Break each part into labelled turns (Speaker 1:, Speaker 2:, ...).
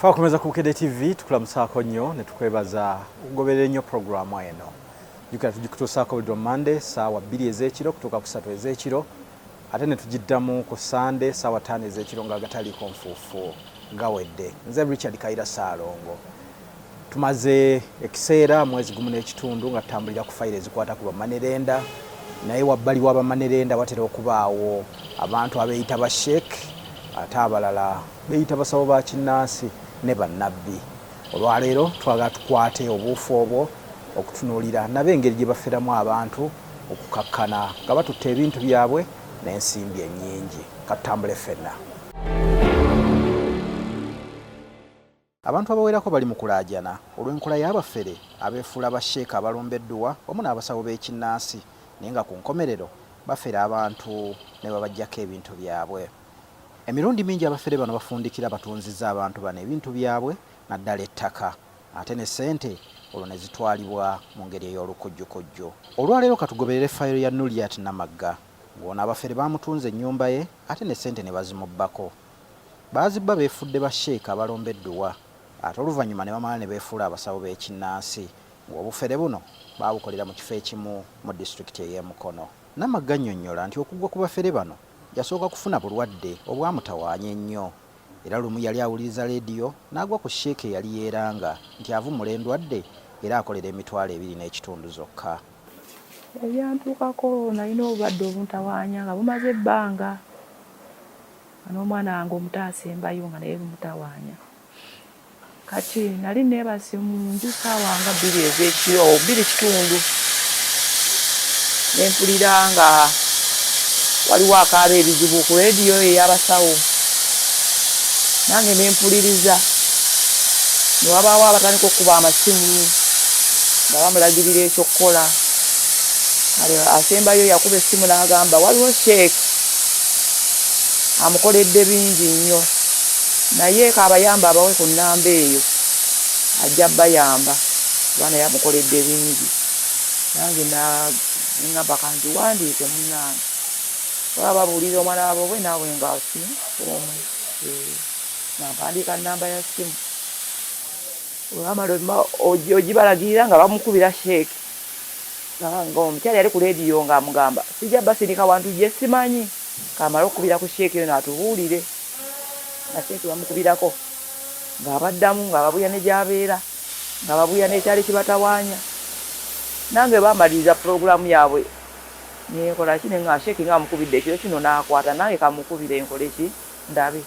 Speaker 1: Twakomeza ku Bukedde TV tukulamusaako nnyo ne tukwebaza okugoberera ennyo programu eno. Jukira tugikutuusaako buli Monday ssaawa 2 ez'ekiro kutuuka ku 3 ez'ekiro, ate ne tugiddamu ku Sunday ssaawa 5 ez'ekiro nga gataliiko nfuufu gawedde. Nze Richard Kaira Saalongo. Tumaze ekiseera mwezi gumu n'ekitundu nga tutambulira ku fayiro ezikwata ku bamanerenda, naye wabbali w'abamanerenda watera okubaawo abantu abeeyita BASHEIK ate abalala beeyita Abasawo ba kinnansi ne bannabbi. Olwaleero twagala tukwate obuufu obwo okutunuulira nabo engeri gye baferamu abantu okukakkana nga batutte ebintu byabwe n'ensimbi ennyingi. Katutambule ffenna. Abantu abawerako bali mu kulaajana olw'enkola y'abafere abeefuula BASHEIK abalombeddwa wamu n'abasawo b'ekinnansi, naye nga ku nkomerero bafera abantu ne babaggyako ebintu byabwe. Emirundi mingi abafere bano bafundikira batunzizza abantu bano ebintu byabwe naddala ettaka, ate ne ssente olwo ne zitwalibwa mu ngeri ey'olukojjokojjo. Olwaleero katugoberere Fayiro ya Nuliat Namagga ng'ono abafere bamutunze ennyumba ye ate ne ssente ne bazimubbako. Baazibba beefudde BASHEIK abalombeddwa, ate oluvannyuma ne bamala ne beefuula abasawo b'ekinnansi ng'obufere buno baabukolera mu kifo ekimu mu disitulikiti ey'e Mukono. Namagga annyonnyola nti okugwa ku bafere bano yasooka kufuna bulwadde obwamutawaanya ennyo, era lumu yali awuliriza leediyo n'agwa ku sheeke eyali yeeranga nti avumula endwadde era akolera emitwalo 2.5 zokka.
Speaker 2: Ebyantuukako nalina obulwadde obuntawaanya nga bumaze ebbanga, n'omwana wange omuto asembayo nga naye bumutawaanya. Kati nali neebase mu nju ssaawa nga 2 ez'ekiro 2:00 ne mpulira nga waliwo akaaba ebizibu ku leediyo ey'abasawo, nange ne mpuliriza. Ne wabaawo abatandika okuba amasimu nga bamulagirira ekyokkola. Asembayo yakuba essimu n'agamba waliwo Sheikh amukoledde bingi nnyo, naye kaabayamba abawe ku nnamba eyo ajja bayamba kubanga yamukoledde bingi. Nange ngamba kanti wandiike munnange baba babuulira omwana waabwe naawe ng'asi omwe nampandiika nnamba ya ssimu. Olwamala ogibalagirira nga bamukubira Sheikh ng'omukyala yali ku leediyo ng'amugamba sijja basindika wantu gye simanyi, kamala okukubira ku Sheikh eyo n'atubuulire nga Sheikh bamukubirako ng'abaddamu ng'ababuya ne gy'abeera ng'ababuya n'ekyali kibatawaanya. Nange bamaliriza pulogulaamu yaabwe nekola kine nga Sheikh nga amukubidde ekiro kino n'akwata, nange kamukubire enkole ki ndabe.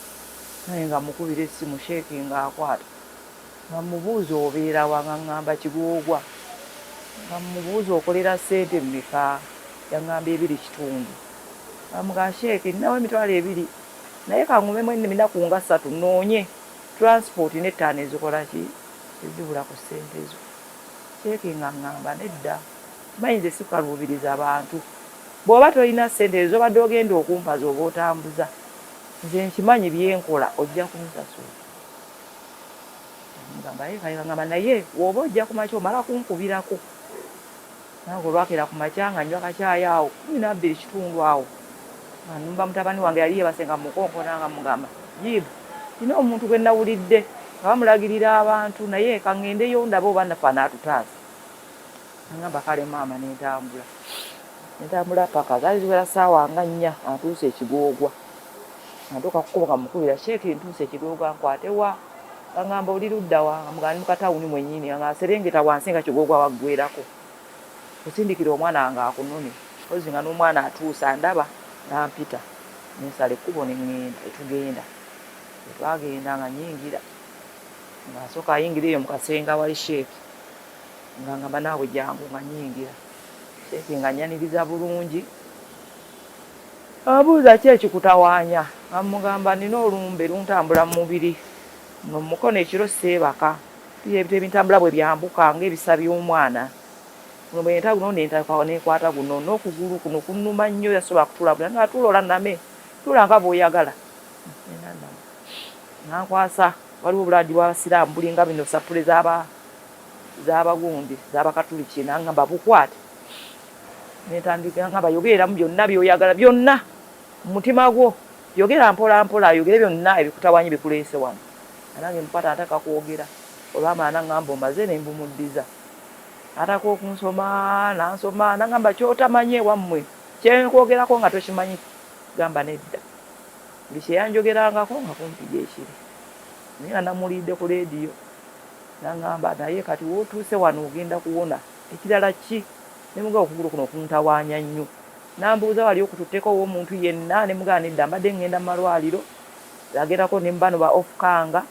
Speaker 2: Naye nga mukubira essimu Sheikh ng'akwata nga mubuuza obeera wa, nga ngamba Kigoogwa, nga mubuuza okolera ssente mmeka, yaŋŋamba 2.5. Nga Sheikh ninawo emitwalo 2 naye kangumemu ennaku nga 3 noonye transport n'ettaano ezikola ki ezibula ku ssente ezo. Sheikh nga ngamba nedda, kimanyi nze sikaluubiriza abantu, bw'oba tolina ssente ezo obadde ogenda okumpaza oba otambuza, nze nkimanyi byenkola ojja kunsasula. Ngamba naye bw'oba ojja ku makya omala kunkubirako. Nange olwakera ku makya nga njwa kakyayi awo 12:00 awo nga numba mutabani wange yali yeebase nga mukonkona nga mugamba jibu nina omuntu gwe nawulidde nga bamulagirira abantu naye kaŋŋendeyo ndaba oba nafa n'atutaasa. Ngamba kale maama nentambula paka zaali ziwera ssaawa nga 4 atuuse Ekigoogwa. Natuuka kukuba nga mukubira Sheikh ntuuse Ekigoogwa nkwatewa. Ngamba oli ludda wa, nga ndi mu katawuni mwennyini nga aserengeta wansi nga Kigoogwa waggwerako. Kusindikira omwana wange akunone ozi nga n'omwana atuusa ndaba nampita nensala ekkubo netugenda. Twagenda nga nyingira nga asooka ayingira eyo mu kasenga wali Sheikh nga ngamba naawe jangu nga nyingira. Sheikh nga nyaniriza bulungi abuuza ki ekikutawaanya, nga mugamba nina olumbe luntambula mu mubiri nga Mukono ekiro seebaka ebintambula bwe byambuka ng'ebisa by'omwana bwenta guno nekwata guno n'okugulu kuno kunnuma nnyo yasobola kutulabula naatulola name tula nga bw'oyagala nankwasa. Waliwo obuladi bw'Abasiraamu bulinga bino sapule z'abagundi z'Abakatuliki nangamba bukwate netandika ngamba yogereramu byonna by'oyagala byonna mu mutima gwo, yogera mpola mpola, yogere byonna ebikutawanyi bikuleese wano. nange mukwata ataka kwogera olwamala naŋŋamba omaze ne mbumuddiza ataka okunsoma nansoma naŋŋamba kyotamanye wammwe kyenkwogerako nga tokimanyi gamba nedda buli kyeyanjogerangako nga kumpi gyekiri naye nga namulidde ku leediyo naŋŋamba naye kati wootuuse wano ogenda kuwona ekirala ki ne mugaa okugulu kuno okuntawaanya nnyo nambuuza wali okututteko w'omuntu yenna ne mugaa nedda mbadde ŋŋenda mu malwaliro agerako ne mbano ba ofukanga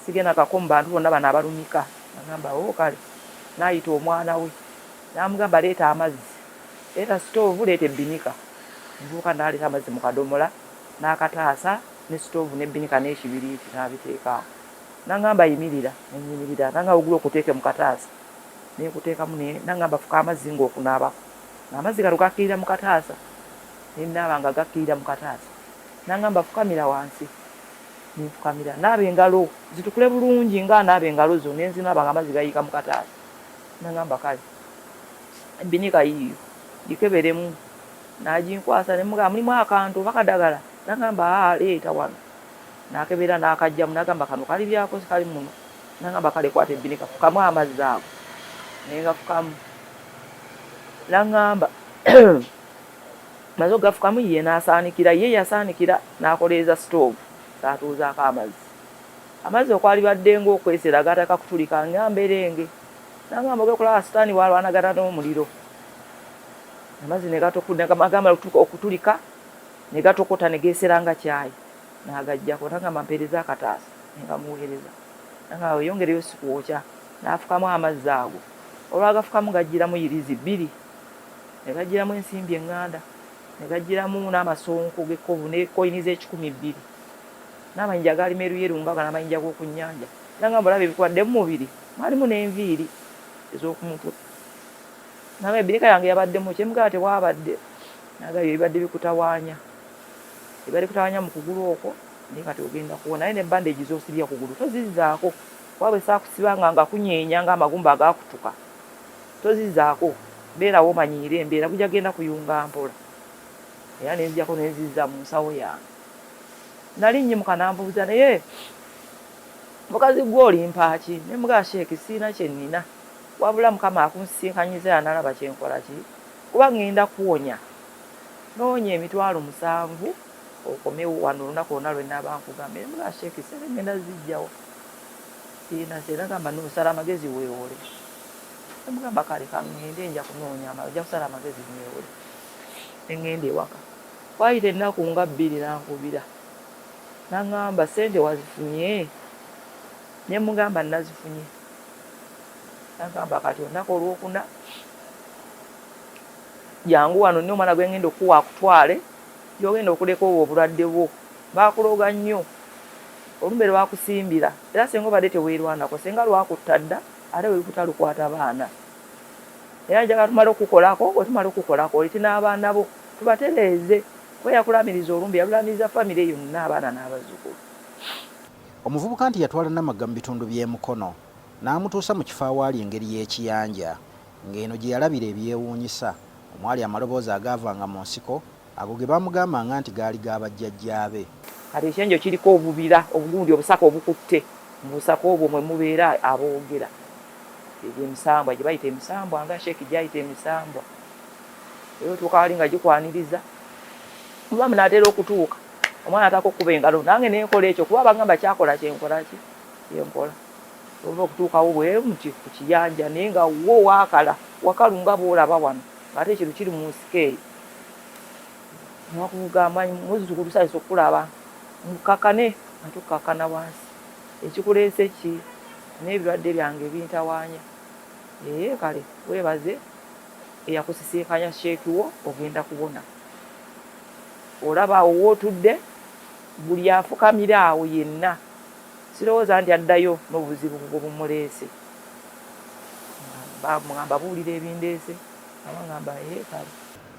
Speaker 2: sigenda kako mu bantu bonna bano abalumika naŋŋamba kale n'ayita omwana we namugamba leeta amazzi leeta sitoovu leeta ebbinika nvuuka n'aleeta amazzi mu kadomola n'akataasa ne sitoovu n'ebbinika n'ekibiriiti n'abiteekaawo naŋŋamba yimirira nenyimirira naŋŋamba ogula okuteeke mu kataasa nekuteekamu naŋŋamba fuka amazzi ng'okunaabako ng'amazzi gano gakkirira mu kataasa nennaaba nga gakkirira mu kataasa naŋŋamba fukamira wansi nenfukamira naaba engalo zitukule bulungi nga naaba engalo zo nenzinaaba nga amazzi gayiika mu kataasa naŋŋamba kale ebbinika yiiyo gikeberemu naginkwasa nemugamba mulimu akantu oba kadagala naŋŋamba leeta wano nakebera nakajjamu nagamba kano kali byako kali muno naŋŋamba kale kwata ebbinika fukamu amazzi ago nengafukamu naŋŋamba maze ogafukamu ye nasaanikira ye yasaanikira nakoleeza sitoovu gatuuzaako amazzi okwali badde ng'okwesera gataka kutulika ngamba erenge naŋŋamba ogekulaba sitaani walwanagana n'omuliro amazzi negamala okutulika negatokota negeesera nga kyayi nagajjako naŋŋamba mpeereza akataasa nengamuweereza naŋŋamba yongereyo sikwokya nafukamu amazzi ago olwagafukamu gajjiramu yirizi 2 negajjiramu ensimbi eŋŋanda negajjiramu n'amasonko g'ekkovu nekoyiniza 1,200 n'amayinja gaali meeruyeru mbaga n'amayinja g'oku nnyanja naŋŋamba olaba ebikwadde mu mubiri mwalimu n'enviiri ez'okumutwe naŋŋamba ebbinika yange yabaddemu kyemugaba tewabadde nagayo ebibadde bikutawaanya ebadde kutawaanya mu kugulu okwo naye kati ogenda kuwona naye nebbandeegi z'osibya kugulu tozizzaako wabwe saakusibanga nga kunyeenya ng'amagumba agaakutuka tozizzaako beerawo omanyiire embeera bujja genda kuyunga mpola era nenzijako nenzizza mu nsawo yange nali nnyimuka nambuuza naye mukazi gwe olimpaaki ne mugaa Sheek siina kye nnina wabula mukama akunsisinkanyiza yanalaba kyenkola ki kuba ŋŋenda kuwonya noonya emitwalo 7 okomewo wano olunaku lwonna lwennaaba nkugamba mugaa Sheek sente ŋŋenda zijjawo siina kye nagamba nosala amagezi weewole nemugamba kale kaŋŋende nja kunoonya ojja kusala amagezi neewole neŋŋenda ewaka kwayita ennaku nga 2 nankubira naŋŋamba sente wazifunye nemugamba nazifunye naŋŋamba kati olunaku olwokuna jangu wano nne omwana gwe ŋŋenda okuwa akutwale gyogenda okuleka obwo obulwadde bwo baakulooga nnyo olumbe lwakusimbira era singa obadde teweerwanako singa lwakutta dda ate wekutalukwata abaana era njagala tumale okukolako bwe tumale okukolako oliti n'abaana bo tubatereeze kuba yakulamiriza olumbe yalulamiriza famire yonna abaana n'abazzukulu.
Speaker 1: Omuvubuka nti yatwala Namagga mu bitundu by'Emukono n'amutuusa mu kifo awaali engeri y'ekiyanja ng'eno gye yalabira ebyewuunyisa omwali amaloboozi agaavanga mu nsiko ago ge baamugambanga nti gaali g'abajjajjaabe.
Speaker 2: Kati ekyenjo kiriko obubira obugundi obusaka obukutte mu busaka obwo mwe mubeera aboogera emisambwa gye bayita emisambwa nga Sheek gyayita emisambwa eyo tukaali nga gikwaniriza muba munaatera okutuuka omwana ataka okuba engalo nange nenkola ekyo kuba bagamba kyakola kyenkola ki yenkola oba okutuukawo bwe muti ku kiyanja naye nga wo waakala wakalunga boolaba wano ate ekintu kiri mu nsiko eyo nwakugamba muzzukulu tusaalisa okulaba mukakkane nga tukakkana wansi ekikuleese ki n'ebirwadde byange bintawaanya kale weebaze eyakusisinkanya Sheek wo ogenda kuwona olaba awo wootudde buli afukamira awo yenna sirowooza nti addayo n'obuzibu bumuleese bamugamba buwulira ebindeese abagamba kale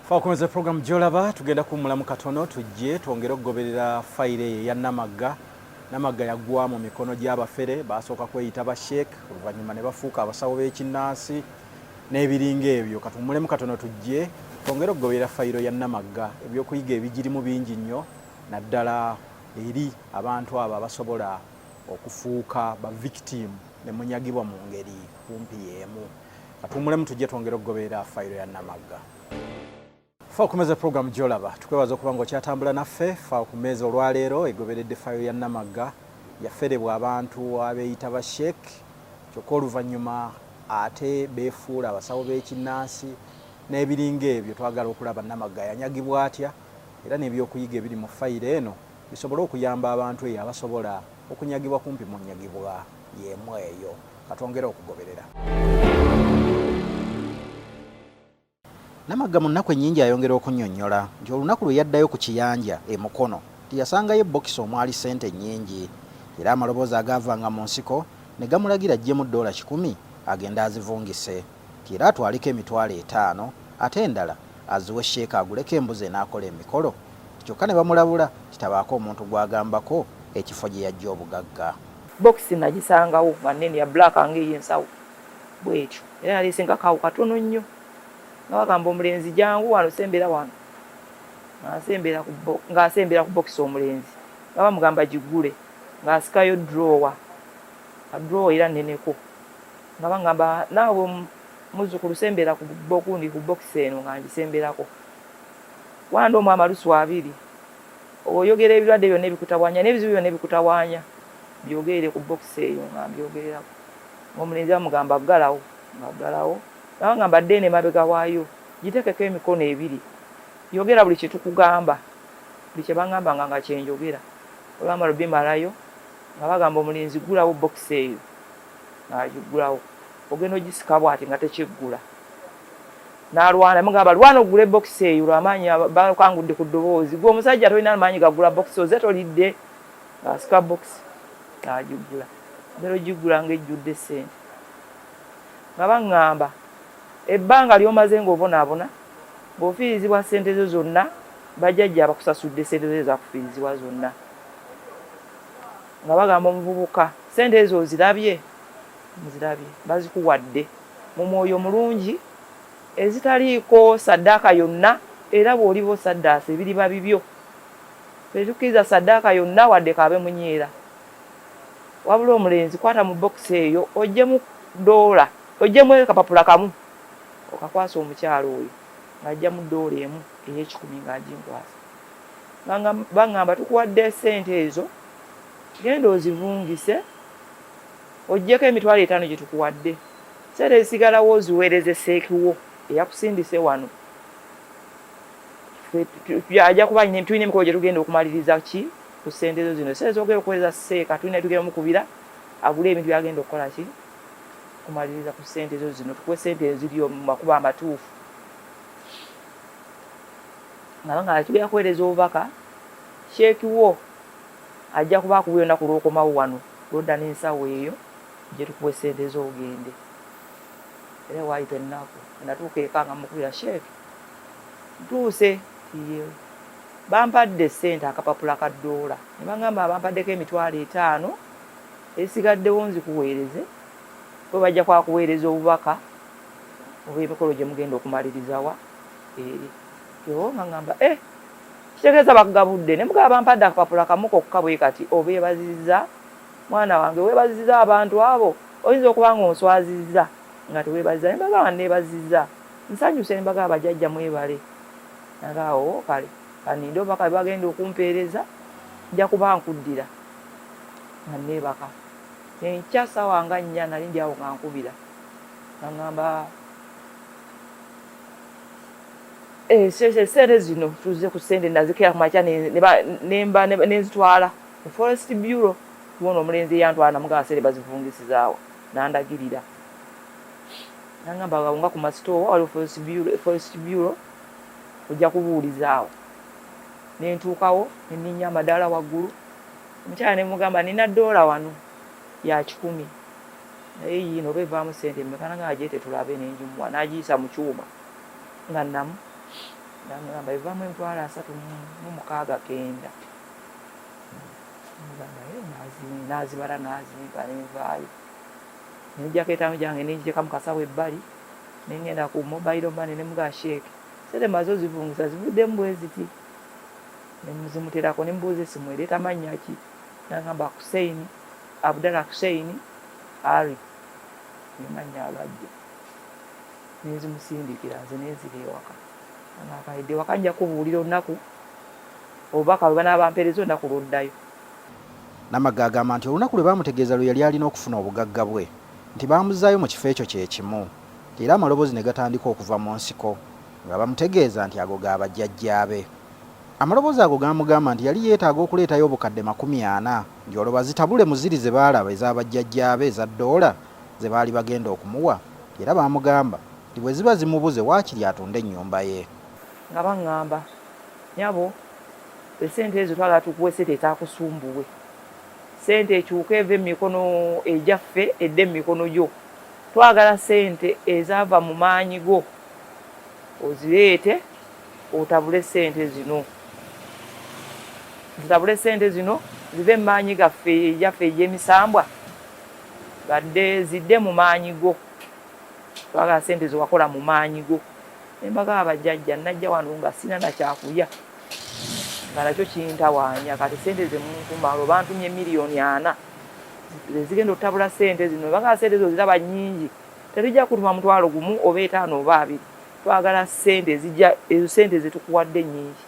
Speaker 1: Fakomeza program gyolaba tugenda kummulamu katono tujje twongere okugoberera fayiro eyo ya Namagga. Namagga yaggwa mu mikono gy'abafere basooka kweyita BASHEIK oluvannyuma ne bafuuka abasawo b'ekinnansi n'ebiringa ebyo. Katummulemu katono tujje twongere okugoberera fayiro ya Namagga ebyokuyiga ebigirimu bingi nnyo naddala eri abantu abo abasobola okufuuka ba victim ne munyagibwa mu ngeri kumpi y'emu. Katuumulemu tujje twongera okugoberera Fayiro ya Namagga. Fa okumeza program gy'olaba tukwebaza okuba ng'okyatambula naffe. Fa okumeza olwaleero egoberedde Fayiro ya Namagga yaferebwa abantu abeeyita BASHEIK, kyokka oluvannyuma ate beefuula abasawo b'ekinnansi n'ebiringa ebyo. Twagala okulaba Namagga yanyagibwa atya era n'ebyokuyiga ebiri mu Fayiro eno bisobole okuyamba abantu eyo abasobola okunyagibwa kumpi mu nnyagibwa y'emu eyo. Katwongere okugoberera. Namagga mu nnaku ennyingi ayongera okunnyonnyola nti olunaku lwe yaddayo ku kiyanja e Mukono tiyasangayo ebbokisi omwali ssente nnyingi, era amaloboozi agaavanga mu nsiko ne gamulagira aggyemu $100 agenda azivungise, ti era atwaliko emitwalo 5 ate endala aziwe Sheik aguleko embuzi n'akola emikolo. Kyokka ne bamulabula kitabaako omuntu gw'agambako ekifo gye yajja obugagga.
Speaker 2: Bokisi nagisangawo nga nnene ya black ng'ey'ensawo bw'etyo, era nalisinga kawo katono nnyo. Nga bagamba omulenzi jangu wano sembera wano, ng'asembera ku bokisi omulenzi nga bamugamba gigule, ng'asikayo drawer era nneneko, nga bangamba naawe muzzukulu sembera ku bokundi ku bokisi eno nga ngisemberako. Wanda omwo amalusu 2 oyogera ebirwadde byonna ebikutawaanya n'ebizibu byonna ebikutawaanya byogerere ku bokisi eyo nga mbyogererako. Omulenzi bamugamba ggalawo, ng'aggalawo bangamba ddene mabega waayo gitekeko emikono 2 yogera buli kye tukugamba, buli kye bangamba nga kyenjogera. Olwamala bimalayo nga bagamba omulenzi gulawo bokisi eyo ng'agigulawo, ogenda ogisika bw'ati nga tekiggula. N'alwana mugamba lwana ogule bokisi eyo lw'amaanyi bakangudde ku ddoboozi, gwe omusajja tolina maanyi gagula bokisi oze tolidde, ng'asika bokisi ng'agigula. Mbera ogigula ng'ejjudde ssente nga baŋŋamba ebbanga ly'omaze ng'obonaabona ng'ofiirizibwa ssente zo zonna bajjajja abakusasudde ssente zo ezakufiirizibwa zonna. Nga bagamba omuvubuka ssente ezo ozirabye? Muzirabye, bazikuwadde mu mwoyo mulungi ezitaliiko saddaaka yonna, era bw'oliba osaddaasa ebiriba bibyo. Tetukkiriza saddaaka yonna wadde kaabe munyeera. Wabula omulenzi kwata mu bokisi eyo oggyemu $1, oggyemu akapapula kamu okakwasa omukyalo oyo ng'ajja mu $1 emu ey'ekikumi ng'aginkwasa. Baŋŋamba tukuwadde ssente ezo, genda ozivungise oggyeko emitwalo 5 gye tukuwadde, ssente ezisigalawo oziweereze seekiwo eyakusindise wano. Ajja kuba tulina emikolo gye tugenda okumaliriza ki ku ssente zo zino. Ssente zogenda okuweereza seeka tulina tugenda mukubira agule ebintu byagenda okukola ki kumaliriza ku ssente zo zino, tukuwe ssente eziri mu makubo amatuufu. Nga tugenda kuweereza obubaka, Sheik wo ajja kuba akuwa olunaku lw'okomawo wano lw'odda n'ensawo eyo gye tukuwe ssente z'ogende. Era waayita ennaku natuuka eka nga mukubira Sheik ntuuse bampadde ssente akapapula ka $1 ne baŋŋamba bampaddeko emitwalo 5 esigaddewo nzikuweereze, bwe bajja kwakuweereza obubaka oba emikolo gye mugenda okumalirizawa eri. Yo nga ŋŋamba kitegeeza bakugabudde, ne mugaba bampadde akapapula kamu kokka bwe kati obeebazizza mwana wange, weebazizza abantu abo, oyinza okuba nga onswazizza nga teweebazizza. Ne mbagamba neebazizza, nsanyuse ne mbagamba bajjajja mwebale. Nagaawo kale kaninde obubaka bwe bagenda okumpeereza nja kuba nkuddira nga neebaka. Enkya ssaawa nga 4 nali ndi awo nga nkubira nga ŋŋamba ssente zino tuze ku ssente nazikira ku makya nenzitwala mu Forest Bureau. Tubona omulenzi eyantwala namugamba ssente bazivungisizaawo nandagirira. Nangamba nga ku masitoowa waliwo Forest Bureau ojja kubuulizaawo. Nentuukawo nenninnya amadaala waggulu, omukyala ne mugamba nina $1 wano ya 10 naye yiino oba evaamu ssente mmeka? Nangamba gyete tulabe, nengimuwa n'agiyisa mu kyuma nga nnamu. Nangamba evaamu emitwalo 36 n'azibala n'azimpa nenvaayo. Nenjjako 5 gyange nengiteeka mu kasawo ebbali, nengenda ku mobile money ne mugamba Sheik ssente maze ozivungisa zivuddemu bwe ziti. Ne muzimuterako ne mbuuza essimu ereeta mannya ki? Nangamba Hussein Abdallah Hussein Ali nemanya alajja nezimusindikira nze neziri ewaka akaidde waka nja kubuulira olunaku obubaka bwe banaabampeereza olunaku lwoddayo.
Speaker 1: Namagga agamba nti olunaku lwe baamutegeeza lwe yali alina okufuna obugagga bwe nti baamuzaayo mu kifo ekyo kye kimu era amaloboozi ne gatandika okuva mu nsiko nga bamutegeeza nti ago ga bajjajjaabe. Amaloboozi ago gaamugamba nti yali yeetaaga okuleetayo obukadde 40 nti olwo bazitabule mu ziri ze baalaba ez'abajjajjaabe eza ddoola ze baali bagenda okumuwa era baamugamba nti bwe ziba zimubuze waakiri atunde ennyumba ye.
Speaker 2: Nga baŋŋamba nyabo esente ezo twagala tukuwe sente etaakusumbuwe, sente ekyuka eva emikono egyaffe edde emikono gyo, twagala sente ezaava mu maanyi go ozireete otabule sente zino, zitabule sente zino zive mu maanyi gaffe egyaffe egy'emisambwa badde zidde mu maanyi go, twagala sente zewakola mu maanyi go. Embaga abajjajja najja wano nga sina na kyakulya nga nakyo kintawaanya kati sente zemunkumalo bantumye miliyoni 40 zigenda otabula sente zino. Embaga sente zo ziraba nnyingi tetujja kutuma mutwalo gumu oba 5 oba 2, twagala sente zijja ezo sente zetukuwadde nnyingi.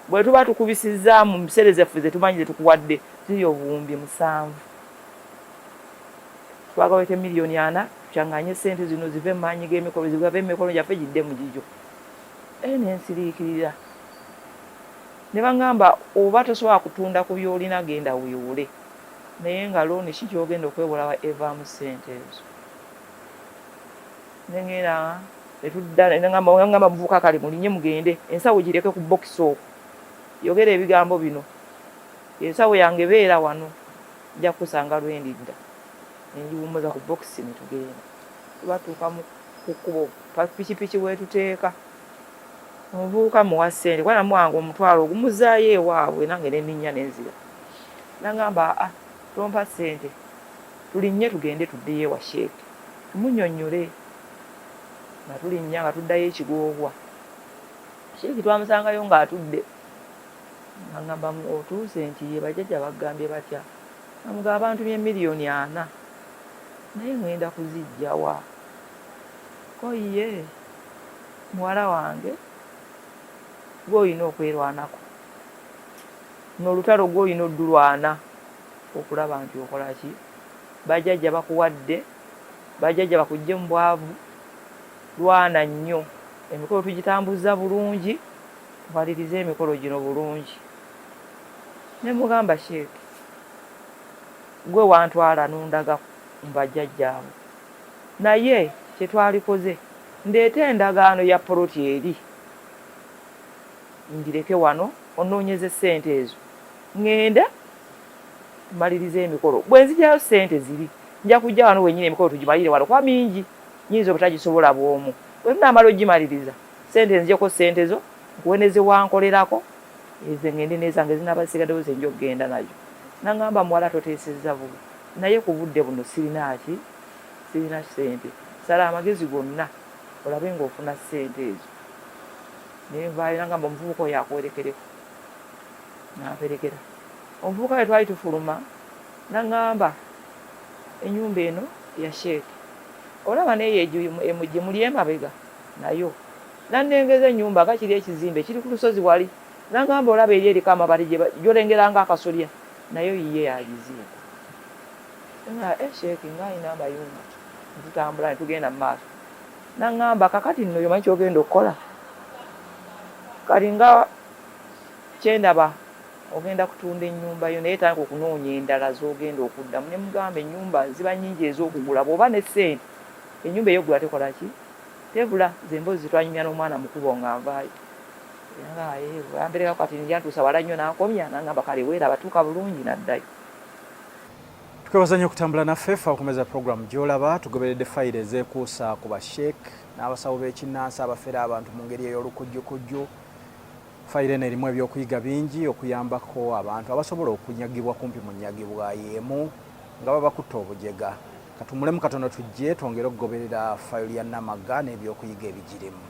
Speaker 2: Bwe tuba tukubisizza mu biseere zaffe zetumanyi zetukuwadde ziri obuwumbi 7, twagala wete miliyoni 40 tukyanganye sente zino zive mu maanyi g'emikono zigave emikono gyaffe gidde mu gigyo. Nensiriikirira ne baŋŋamba oba tosobola kutunda ku byolina genda weewule naye nga looni ki kyogenda okwewolawa evaamu sente ezo. Nengera netudda neŋŋamba muvuka kale mulinye mugende ensawo gireke ku bokisi okwo yogera ebigambo bino, ensawo yange beera wano nja kusanga lwendidda nenjiwumuza ku bokisi netugenda. Tubatuuka mu kkubo pikipiki wetuteeka omuvubuka muwa ssente kwana muwanga omutwalo ogumuzaayo ewaabwe nange nenninnya nenzira. Nangamba tompa ssente tulinnye tugende tuddeyo ewa Sheikh tumunyonnyole. Nga tulinnya nga tuddayo ekigoobwa Sheikh twamusangayo ng'atudde. Nangamba otuuse nti ye bajjajja bagambye batya. Namugamba abantu miliyoni 40 naye ngenda kuzijja wa ko ye muwala wange gw'olina okwerwanako n'olutalo gw'olina oddulwana okulaba nti okola ki, bajjajja bakuwadde, bajjajja bakujje mu bwavu, lwana nnyo emikolo tugitambuza bulungi, tumalirize emikolo gino bulungi. Ne mugamba Sheikh gwe wantwala nundaga mu bajjajjaabo naye kye twalikoze ndeeta endagaano ya poloti eri ndireke wano onoonyeze sente ezo ngenda malirize emikolo. Bwe nzijjayo sente ziri nja kujja wano wenyini emikolo tugimalire wano kwa mingi nyinza obutagisobola bw'omu. Bwe tunaamala ogimaliriza sente nzijeko sente zo nkuweneze wankolerako ezo ngende nezange zinabasigaddewo zenja okugenda nayo. Nangamba muwala toteesezza bubi naye ku budde buno sirina sente, sala amagezi gonna olabe ng'ofuna sente ezo. Nenvaayo nangamba omuvubuka oyo akwerekereko n'aperekera. Omuvubuka we twali tufuluma nangamba ennyumba eno ya Sheikh olaba naye gye muli emabega nayo nannengeza ennyumba nga kiri ekizimbe kiri ku lusozi wali. Nangamba olaba eri eriko amabali gyolengeranga akasolya nayo yiye yagizimba. Sheikh ng'ayina amayumba tutambula netugenda mu maaso. Nangamba kakati nno yomanyi kyogenda okukola kali nga kyendaba ogenda kutunda ennyumba yo naye tandika okunoonya endala z'ogenda okuddamu. Ne mugamba ennyumba ziba nnyingi ez'okugula bw'oba ne ssente ennyumba ey'okugula tekola ki tebula. Zemboozi twanyumya n'omwana mukubo nga nvaayo ampereka kati njantuusa wala nnyo n'akomya. Nangamba kale weeraba tuuka bulungi n'addayo.
Speaker 1: Twebaza nnyo okutambula naffe ffe okumeza programu gy'olaba tugoberedde fayiro ezeekuusa ku BASHEIK n'abasawo b'ekinnansi abafere abantu mu ngeri ey'olukujjukujju. Fayiro eno erimu ebyokuyiga bingi okuyambako abantu abasobola okunyagibwa kumpi mu nnyagibwa y'emu nga babakutte obujega. Katumulemu katono tujje twongere okugoberera fayiro ya Namagga n'ebyokuyiga ebigirimu.